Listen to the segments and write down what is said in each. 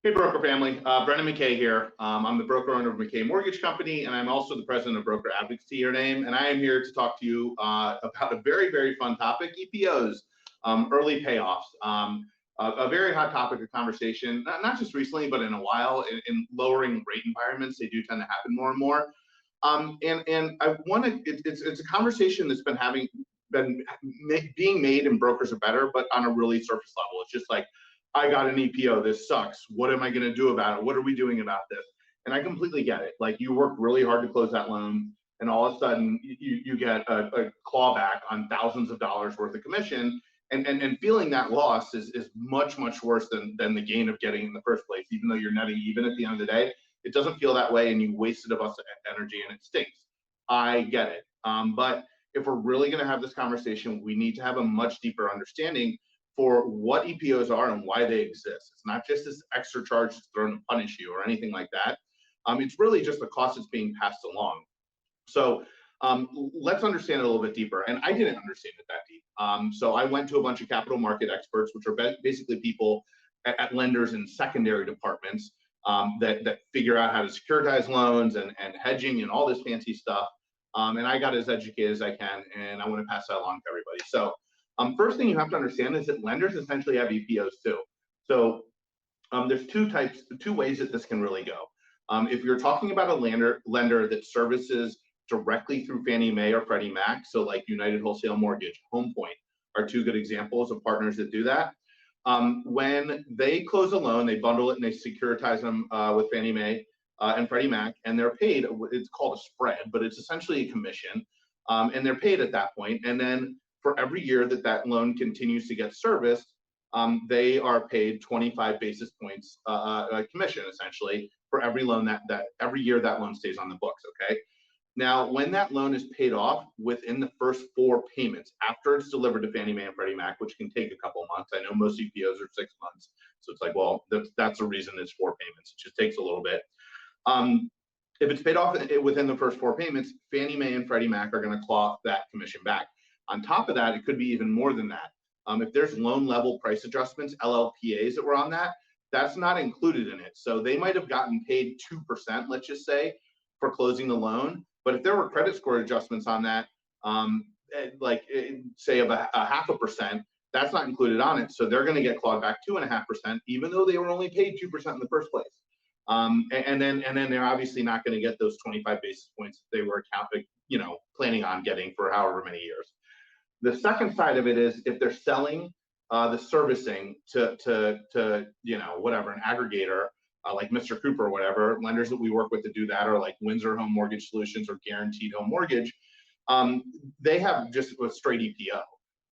Hey, broker family. Brendan McKay here. I'm the broker owner of McKay Mortgage Company, and I'm also the president of Broker Advocacy, your name. And I am here to talk to you about a very, very fun topic, EPOs, early payoffs. A very hot topic of conversation, not just recently, but in a while. In lowering rate environments, they do tend to happen more and more. And I want to. It's a conversation that's been being made, and brokers are better, but on a really surface level. It's just like, I got an EPO, this sucks. What am I going to do about it? What are we doing about this? And I completely get it. Like, you worked really hard to close that loan, and all of a sudden you get a clawback on thousands of dollars worth of commission, and feeling that loss is much, much worse than the gain of getting in the first place. Even though you're netting even at the end of the day, it doesn't feel that way, and you wasted a bunch of energy, and it stinks. I get it. But if we're really going to have this conversation, we need to have a much deeper understanding for what EPOs are and why they exist. It's not just this extra charge that's thrown to punish you or anything like that. It's really just the cost that's being passed along. So let's understand it a little bit deeper. And I didn't understand it that deep. So I went to a bunch of capital market experts, which are basically people at lenders and secondary departments that figure out how to securitize loans and hedging and all this fancy stuff. And I got as educated as I can, and I want to pass that along to everybody. So first thing you have to understand is that lenders essentially have EPOs too. So there's two ways that this can really go. If you're talking about a lender that services directly through Fannie Mae or Freddie Mac, so like United Wholesale Mortgage, Home Point are two good examples of partners that do that. When they close a loan, they bundle it and they securitize them with Fannie Mae and Freddie Mac, and they're paid. It's called a spread, but it's essentially a commission, and they're paid at that point. And then for every year that loan continues to get serviced, they are paid 25 basis points commission, essentially, for every loan that every year that loan stays on the books. Okay. Now, when that loan is paid off within the first 4 payments after it's delivered to Fannie Mae and Freddie Mac, which can take a couple of months. I know most EPOs are 6 months, so it's like, well, that's the reason it's 4 payments. It just takes a little bit. If it's paid off within the first 4 payments, Fannie Mae and Freddie Mac are going to claw that commission back. On top of that, it could be even more than that. If there's loan level price adjustments, LLPAs that were on that, that's not included in it. So they might have gotten paid 2%, let's just say, for closing the loan. But if there were credit score adjustments on that, say of a 0.5%, that's not included on it. So they're going to get clawed back 2.5%, even though they were only paid 2% in the first place. And then they're obviously not going to get those 25 basis points they were planning on getting for however many years. The second side of it is if they're selling the servicing to whatever, an aggregator like Mr. Cooper or whatever, lenders that we work with to do that, or like Windsor Home Mortgage Solutions or Guaranteed Home Mortgage, they have just a straight EPO.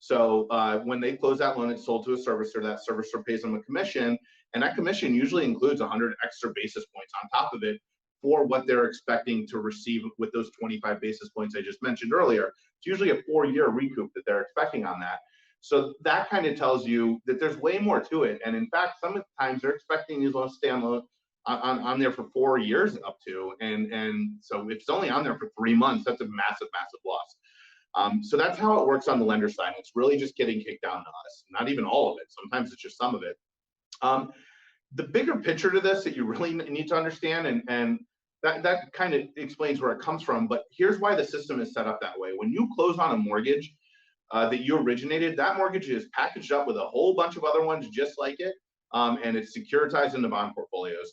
So when they close that loan, it's sold to a servicer. That servicer pays them a commission, and that commission usually includes 100 extra basis points on top of it for what they're expecting to receive with those 25 basis points I just mentioned earlier. It's usually a 4-year recoup that they're expecting on that. So that kind of tells you that there's way more to it. And in fact, sometimes they're expecting these loans to stay on there for 4 years up to. And so if it's only on there for 3 months, that's a massive, massive loss. So that's how it works on the lender side. It's really just getting kicked down to us. Not even all of it. Sometimes it's just some of it. The bigger picture to this that you really need to understand, and that kind of explains where it comes from, but here's why the system is set up that way. When you close on a mortgage that you originated, that mortgage is packaged up with a whole bunch of other ones just like it, and it's securitized into bond portfolios.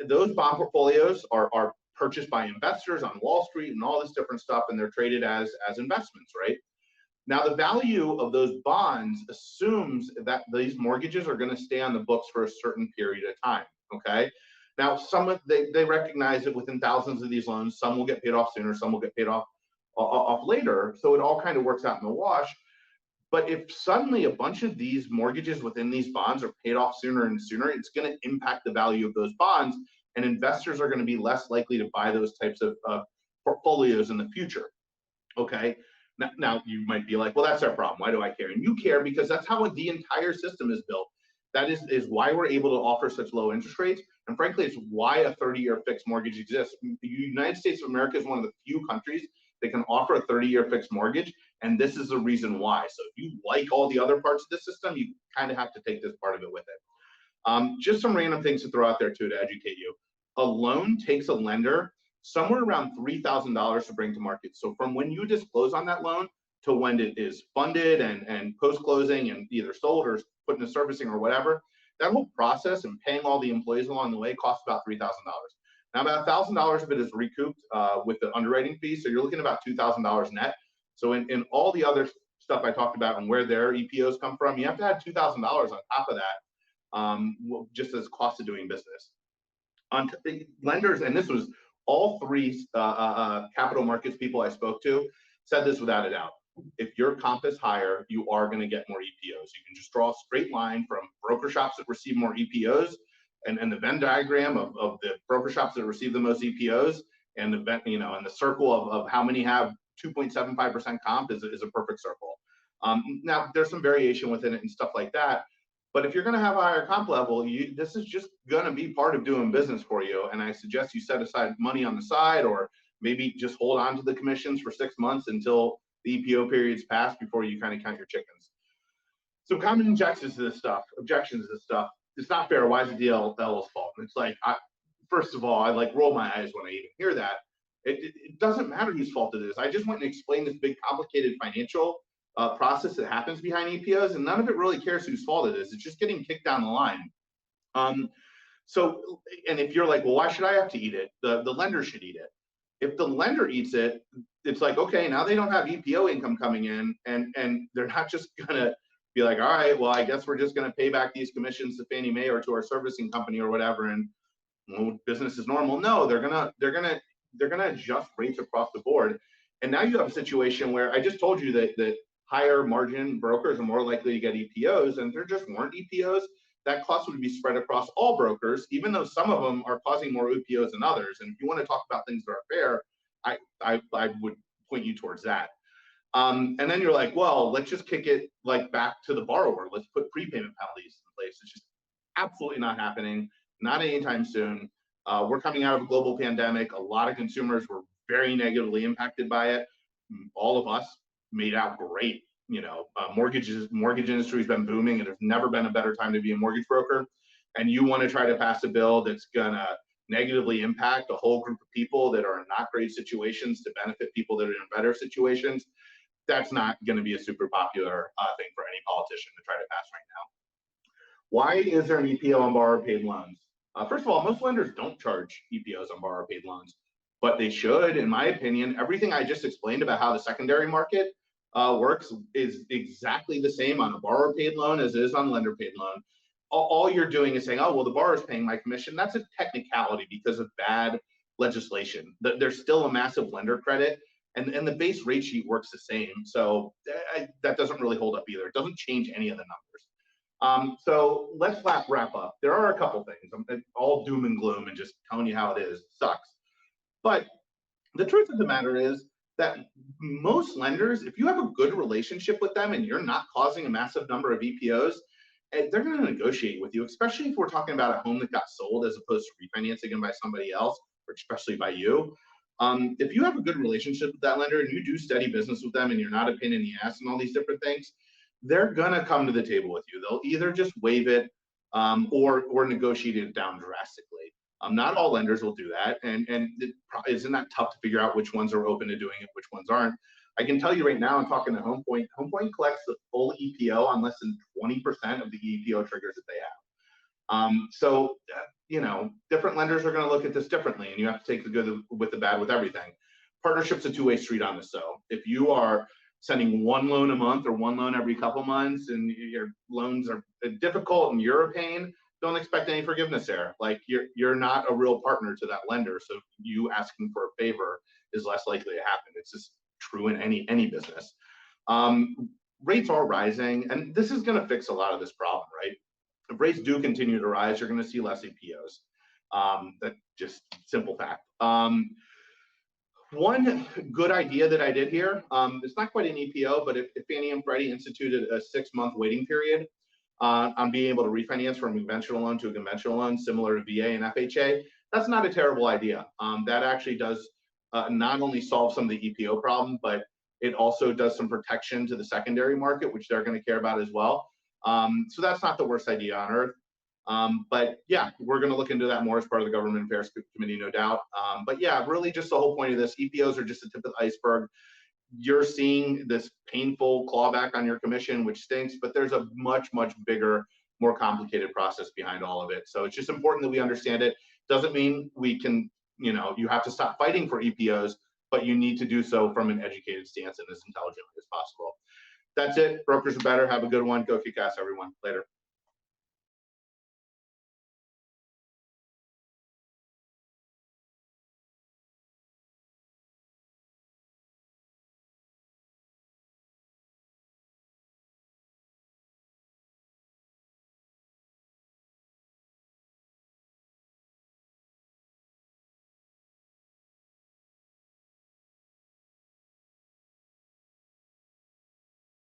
Those bond portfolios are purchased by investors on Wall Street and all this different stuff, and they're traded as investments, right? Now, the value of those bonds assumes that these mortgages are going to stay on the books for a certain period of time, okay? Now, they recognize that within thousands of these loans, some will get paid off sooner, some will get paid off later, so it all kind of works out in the wash. But if suddenly a bunch of these mortgages within these bonds are paid off sooner and sooner, it's going to impact the value of those bonds, and investors are going to be less likely to buy those types of portfolios in the future, okay? Now, you might be like, well, that's our problem. Why do I care? And you care because that's how the entire system is built. That is why we're able to offer such low interest rates. And frankly, it's why a 30-year fixed mortgage exists. The United States of America is one of the few countries that can offer a 30-year fixed mortgage. And this is the reason why. So if you like all the other parts of the system, you kind of have to take this part of it with it. Just some random things to throw out there too to educate you. A loan takes a lender somewhere around $3,000 to bring to market. So from when you disclose on that loan to when it is funded and post-closing and either sold or put into servicing or whatever, that whole process and paying all the employees along the way costs about $3,000. Now about $1,000 of it is recouped with the underwriting fee. So you're looking at about $2,000 net. So in all the other stuff I talked about and where their EPOs come from, you have to add $2,000 on top of that, just as cost of doing business. On lenders, and this was all three capital markets people I spoke to said this without a doubt. If your comp is higher, you are going to get more EPOs. You can just draw a straight line from broker shops that receive more EPOs and the Venn diagram of the broker shops that receive the most EPOs and the and the circle of how many have 2.75% comp is a perfect circle. Now there's some variation within it and stuff like that. But if you're going to have a higher comp level, this is just going to be part of doing business for you. And I suggest you set aside money on the side, or maybe just hold on to the commissions for 6 months until the EPO periods pass before you kind of count your chickens. So common objections to this stuff. It's not fair. Why is it DLL's fault? And it's like, first of all, I like roll my eyes when I even hear that. It doesn't matter whose fault it is. I just went and explained this big complicated financial process that happens behind EPOs, and none of it really cares whose fault it is. It's just getting kicked down the line. So, and if you're like, well, why should I have to eat it? The lender should eat it. If the lender eats it, it's like, okay, now they don't have EPO income coming in, and they're not just gonna be like, all right, well, I guess we're just gonna pay back these commissions to Fannie Mae or to our servicing company or whatever, and well, business is normal. No, they're gonna adjust rates across the board. And now you have a situation where I just told you that higher margin brokers are more likely to get EPOs, and there just weren't EPOs. That cost would be spread across all brokers, even though some of them are causing more EPOs than others. And if you want to talk about things that are fair, I would point you towards that. And then you're like, well, let's just kick it like back to the borrower. Let's put prepayment penalties in place. It's just absolutely not happening, not anytime soon. We're coming out of a global pandemic. A lot of consumers were very negatively impacted by it. All of us made out great. Mortgage industry has been booming, and there's never been a better time to be a mortgage broker. And you want to try to pass a bill that's gonna negatively impact a whole group of people that are in not great situations to benefit people that are in better situations. That's not going to be a super popular thing for any politician to try to pass right now. Why is there an EPO on borrower paid loans? First of all, most lenders don't charge EPOs on borrower paid loans, but they should, in my opinion. Everything I just explained about how the secondary market works is exactly the same on a borrower paid loan as it is on a lender paid loan. All you're doing is saying, oh, well, the borrower's paying my commission. That's a technicality because of bad legislation. There's still a massive lender credit, and the base rate sheet works the same. So that doesn't really hold up either. It doesn't change any of the numbers. So let's wrap up. There are a couple things. I'm all doom and gloom and just telling you how it is. It sucks. But the truth of the matter is that most lenders, if you have a good relationship with them and you're not causing a massive number of EPOs, they're going to negotiate with you, especially if we're talking about a home that got sold as opposed to refinancing it by somebody else, or especially by you. If you have a good relationship with that lender and you do steady business with them and you're not a pain in the ass and all these different things, they're going to come to the table with you. They'll either just waive it or negotiate it down drastically. Not all lenders will do that, and isn't that tough to figure out which ones are open to doing it, which ones aren't. I can tell you right now, I'm talking to Home Point. Home Point collects the full EPO on less than 20% of the EPO triggers that they have. So, different lenders are going to look at this differently, and you have to take the good with the bad with everything. Partnership's a two-way street on this, though. If you are sending one loan a month or one loan every couple months, and your loans are difficult and you're a pain, don't expect any forgiveness there. Like you're not a real partner to that lender, so you asking for a favor is less likely to happen. It's just true in any business. Rates are rising, and this is going to fix a lot of this problem, right? If rates do continue to rise, you're going to see less EPOs. That's just simple fact. One good idea that I did here, it's not quite an EPO, but if Fannie and Freddie instituted a 6-month waiting period on being able to refinance from a conventional loan to a conventional loan, similar to VA and FHA, that's not a terrible idea. That actually does not only solve some of the EPO problem, but it also does some protection to the secondary market, which they're going to care about as well. So that's not the worst idea on earth. But yeah, we're going to look into that more as part of the Government Affairs Committee, no doubt. But yeah, really just the whole point of this, EPOs are just the tip of the iceberg. You're seeing this painful clawback on your commission, which stinks, but there's a much, much bigger, more complicated process behind all of it. So it's just important that we understand it. Doesn't mean we can, you have to stop fighting for EPOs, but you need to do so from an educated stance and as intelligently as possible. That's it. Brokers are better. Have a good one. Go kick ass, everyone. Later.